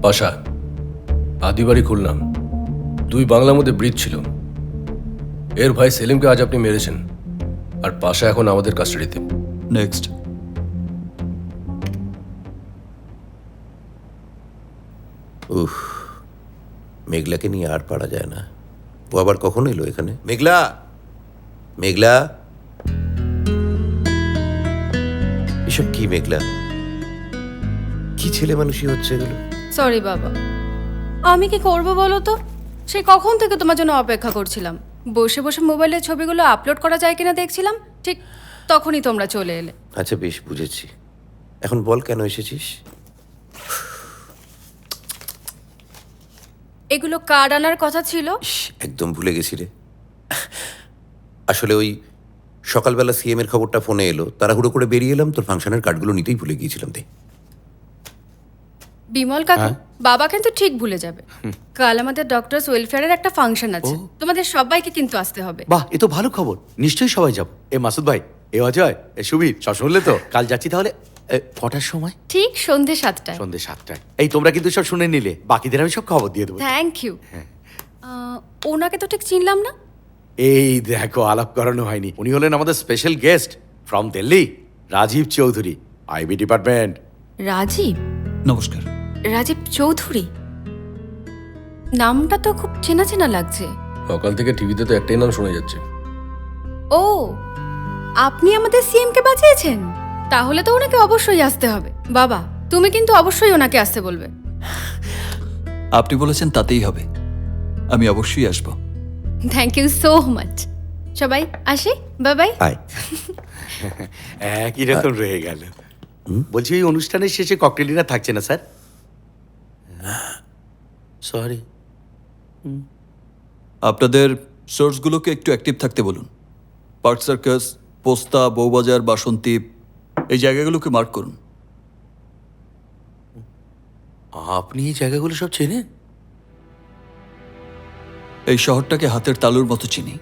পাশা, আদিবাড়ি খুলনা, 2 বাংলার মধ্যে ব্রিজ ছিল। এর ভাই সেলিমকে আজ আপনি মেরেছেন, আর পাশা এখন আমাদের কাস্টাডিতে। নেক্সট। উফ, মেঘলাকে নিয়ে আর পারা যায় না। ও আবার কখন এলো এখানে? মেঘলা, মেঘলা, এসব কি মেঘলা? কি ছেলে মানুষই হচ্ছে এগুলো? সরি বাবা, আমি কি করব বলো তো? সেই কখন থেকে তোমার জন্য অপেক্ষা করছিলাম। বসে বসে মোবাইলের ছবিগুলো আপলোড করা যায় কিনা দেখছিলাম, ঠিক তখনই তোমরা চলে এলে। আচ্ছা বেশ, বুঝেছি। এখন বল কেন এসেছিস? এগুলো কার্ড আনার কথা ছিল। ইস, একদম ভুলে গেছি রে। আসলে ওই সকালবেলা সিএম এর খবরটা ফোনে এলো, তাড়াহুড়ো করে বেরিয়ে এলাম, তোর ফাংশনের কার্ডগুলো নিতেই ভুলে গিয়েছিলাম। দে। বিমল কাকু, বাবা কিন্তু ঠিক ভুলে যাবে। কাল আমাদের ডক্টরস ওয়েলফেয়ারের একটা ফাংশন আছে, তোমাদের সবাইকে কিন্তু আসতে হবে। বাহ, এ তো ভালো খবর, নিশ্চয়ই সবাই যাব। এ মাসুদ ভাই, এ অজয়, এ সুবীর, সব শুনলে তো? কাল যাচ্ছি তাহলে। কটার সময়? ঠিক সন্ধে 7টায়। সন্ধ্যে 7টায়। এই তোমরা কিন্তু সব শুনে নিলে, বাকিদের আমি সব খবর দিয়ে দেবো। Thank you. ওনাকে তো ঠিক চিনলাম না। এই দেখো, আলাপ করানো হয়নি। উনি হলেন আমাদের special guest from Delhi, Rajiv Chowdhury, IB department. Rajiv? নমস্কার। রাজীব চৌধুরী, নামটা তো খুব চেনা চেনা লাগছে। সকাল থেকে টিভিতে তো একটাই নাম শোনা যাচ্ছে। ও, আপনি আমাদের সিএম কে বাঁচিয়েছেন? তাহলে তো ওনাকে অবশ্যই আসতে হবে। বাবা, তুমি কিন্তু অবশ্যই ওনাকে আসতে বলবে। আপনি বলেছেন তাতেই হবে, আমি অবশ্যই আসব। Thank you so much. সবাই আসি, বাই বাই। আয়। একই রকম রয়ে গেল। বলছি, ওই অনুষ্ঠানের শেষে ককটেল ডিনার থাকছে না স্যার? সরি। আপনাদের সোর্সগুলোকে একটু অ্যাক্টিভ থাকতে বলুন। পার্ক সার্কাস, পোস্তা, বউবাজার, বাসন্তী, এই জায়গাগুলোকে মার্ক করুন। আপনি এই জায়গাগুলো সব চেনেন? এই শহরটাকে হাতের তালুর মতো চিনি।